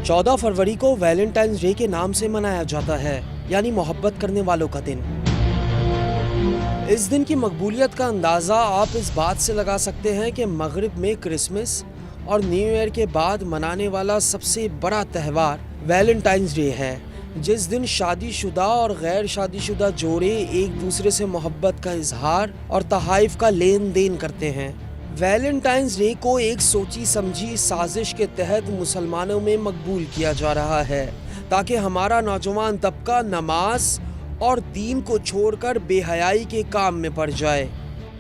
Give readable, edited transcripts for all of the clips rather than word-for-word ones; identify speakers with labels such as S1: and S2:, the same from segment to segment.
S1: 14 फरवरी को Valentine's day के नाम से मनाया जाता है, यानी मोहब्बत करने वालों का दिन। इस दिन की मकबूलियत का अंदाज़ा आप इस बात से लगा सकते हैं कि मगरिब में क्रिसमस और न्यू ईयर के बाद मनाने वाला सबसे बड़ा त्यौहार वैलेंटाइंस डे है, जिस दिन शादीशुदा और गैर शादीशुदा जोड़े एक दूसरे से मोहब्बत का इजहार और तहाइफ का लेन देन करते हैं। वैलेंटाइंस डे को एक सोची समझी साजिश के तहत मुसलमानों में मकबूल किया जा रहा है, ताकि हमारा नौजवान तबका नमाज और दीन को छोड़कर बेहयाई के काम में पड़ जाए।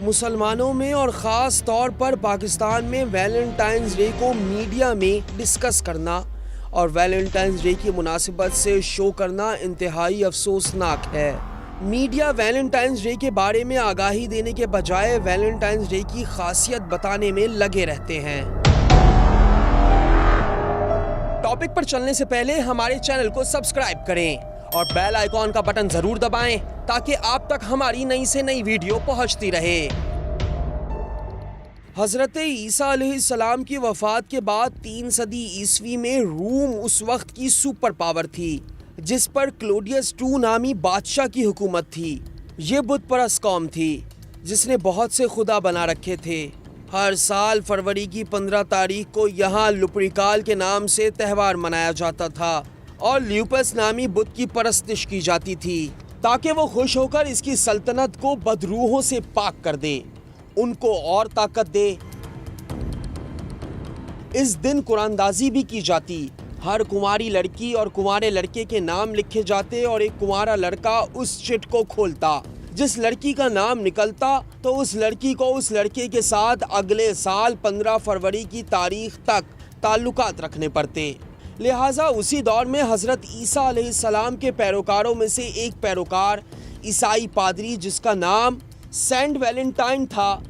S1: मुसलमानों में और ख़ास तौर पर पाकिस्तान में वैलेंटाइंस डे को मीडिया में डिस्कस करना और वैलेंटाइंस डे की मुनासिबत से शो करना इंतहाई अफसोसनाक है। मीडिया वैलेंटाइंस डे के बारे में आगाही देने के बजाय वैलेंटाइंस डे की खासियत बताने में लगे रहते हैं। टॉपिक पर चलने से पहले हमारे चैनल को सब्सक्राइब करें और बेल आइकॉन का बटन जरूर दबाएं ताकि आप तक हमारी नई से नई वीडियो पहुंचती रहे। हजरत ईसा अलैहिस्सलाम की वफात के बाद 3 सदी ईस्वी में रूम उस वक्त की सुपर पावर थी, जिस पर क्लोडियस II नामी बादशाह की हुकूमत थी। ये बुत परस्त कौम थी जिसने बहुत से खुदा बना रखे थे। हर साल फरवरी की 15 तारीख को यहाँ लुप्रिकाल के नाम से त्यौहार मनाया जाता था और ल्यूपस नामी बुत की परस्तिश की जाती थी, ताकि वो खुश होकर इसकी सल्तनत को बदरूहों से पाक कर दे, उनको और ताकत दे। इस दिन कुरानदाजी भी की जाती। हर कुंवारी लड़की और कुंवारे लड़के के नाम लिखे जाते और एक कुंवारा लड़का उस चिट को खोलता। जिस लड़की का नाम निकलता तो उस लड़की को उस लड़के के साथ अगले साल 15 फरवरी की तारीख तक ताल्लुकात रखने पड़ते। लिहाजा उसी दौर में हज़रत ईसा अलैहिस्सलाम के पैरोकारों में से एक पैरोकार ईसाई पादरी, जिसका नाम सेंट वैलेंटाइन था,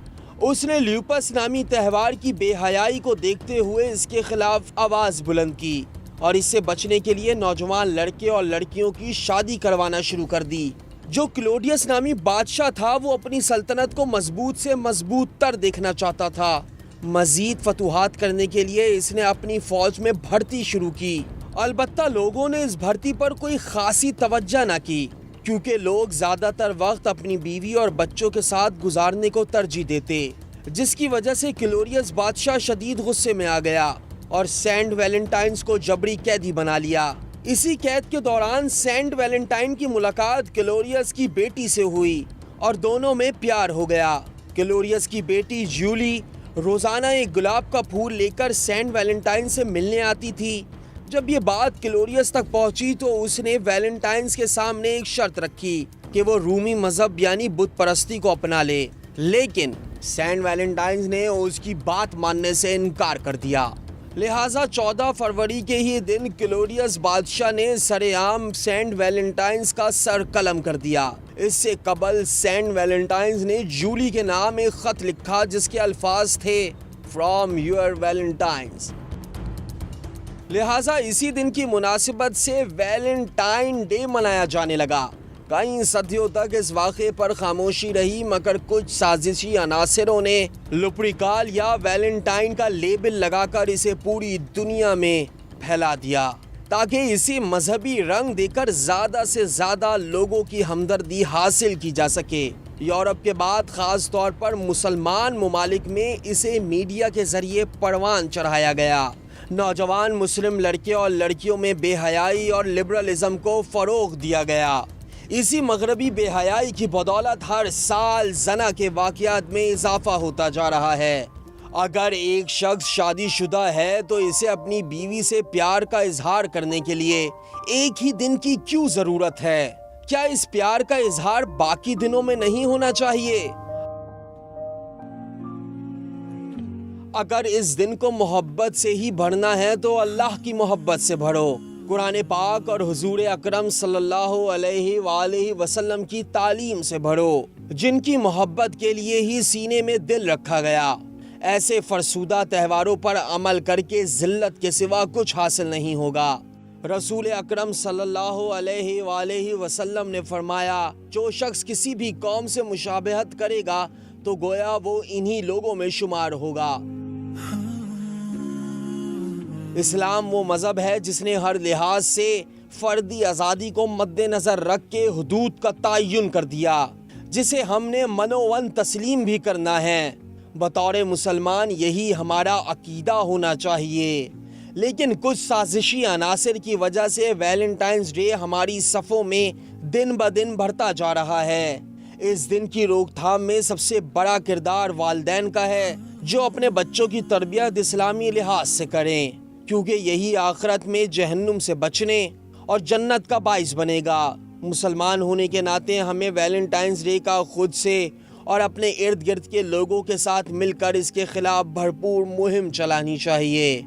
S1: उसने ल्यूपस नामी त्यौहार की बेहयाई को देखते हुए इसके खिलाफ आवाज़ बुलंद की और इससे बचने के लिए नौजवान लड़के और लड़कियों की शादी करवाना शुरू कर दी। जो क्लोडियस नामी बादशाह था वो अपनी सल्तनत को मजबूत से मजबूत तर देखना चाहता था। मजीद फतूहात करने के लिए इसने अपनी फौज में भर्ती शुरू की। अलबत्ता लोगों ने इस भर्ती पर कोई खासी तवज्जो न की, क्योंकि लोग ज़्यादातर वक्त अपनी बीवी और बच्चों के साथ गुजारने को तरजीह देते, जिसकी वजह से क्लोडियस बादशाह शदीद गुस्से में आ गया और सेंट वैलेंटाइन्स को जबरी कैदी बना लिया। इसी कैद के दौरान सेंट वैलेंटाइन की मुलाकात क्लोडियस की बेटी से हुई और दोनों में प्यार हो गया। क्लोडियस की बेटी जूली रोज़ाना एक गुलाब का फूल लेकर सेंट वैलेंटाइन से मिलने आती थी। जब ये बात क्लोडियस तक पहुंची तो उसने वैलेंटाइन्स के सामने एक शर्त रखी कि वो रूमी मजहब यानी बुत परस्ती को अपना ले, लेकिन सेंट वैलेंटाइन्स ने उसकी बात मानने से इनकार कर दिया। लिहाजा 14 फरवरी के ही दिन क्लोडियस बादशाह ने सरेआम सेंट वैलेंटाइन्स का सर कलम कर दिया। इससे कबल सेंट वैलेंटाइन्स ने जूली के नाम एक खत लिखा जिसके अल्फाज थे फ्रॉम योर वैलेंटाइन्स। लिहाजा इसी दिन की मुनासिबत से वैलेंटाइन डे मनाया जाने लगा। कई सदियों तक इस वाक़े पर खामोशी रही, मगर कुछ साजिशी अनासिरों ने लुप्रिकाल या वैलेंटाइन का लेबल लगाकर इसे पूरी दुनिया में फैला दिया, ताकि इसी मजहबी रंग देकर ज़्यादा से ज़्यादा लोगों की हमदर्दी हासिल की जा सके। यूरोप के बाद ख़ास तौर पर मुसलमान ममालिक में इसे मीडिया के ज़रिए परवान चढ़ाया गया। नौजवान मुस्लिम लड़के और लड़कियों में बेहयाई और लिबरलिज्म को फ़रोग़ दिया गया। इसी मगरबी बेहयाई की बदौलत हर साल जना के वाक़यात में इजाफा होता जा रहा है। अगर एक शख्स शादीशुदा है तो इसे अपनी बीवी से प्यार का इजहार करने के लिए एक ही दिन की क्यों ज़रूरत है? क्या इस प्यार का इजहार बाकी दिनों में नहीं होना चाहिए? अगर इस दिन को मोहब्बत से ही भरना है तो अल्लाह की मोहब्बत से भरो। कुरान पाक और हुजूर अकरम सल्लल्लाहु अलैहि वसल्लम की तालीम से भरो, जिनकी मोहब्बत के लिए ही सीने में दिल रखा गया। ऐसे फरसूदा त्यौहारों पर अमल करके जिल्लत के सिवा कुछ हासिल नहीं होगा। रसूल अकरम सल्लल्लाहु अलैहि वसल्लम ने फरमाया, जो शख्स किसी भी कौम से मुशाबहत करेगा तो गोया वो इन्हीं लोगों में शुमार होगा। اسلام وہ مذہب ہے جس نے ہر لحاظ سے فردی آزادی کو مد نظر رکھ کے حدود کا تعین کر دیا، جسے ہم نے منوون تسلیم بھی کرنا ہے۔ بطور مسلمان یہی ہمارا عقیدہ ہونا چاہیے، لیکن کچھ سازشی عناصر کی وجہ سے ویلنٹائنز ڈے ہماری صفوں میں دن بدن بڑھتا جا رہا ہے۔ اس دن کی روک تھام میں سب سے بڑا کردار والدین کا ہے، جو اپنے بچوں کی تربیت اسلامی لحاظ سے کریں، کیونکہ یہی آخرت میں جہنم سے بچنے اور جنت کا باعث بنے گا۔ مسلمان ہونے کے ناطے ہمیں ویلنٹائنز ڈے کا خود سے اور اپنے ارد گرد کے لوگوں کے ساتھ مل کر اس کے خلاف بھرپور مہم چلانی چاہیے۔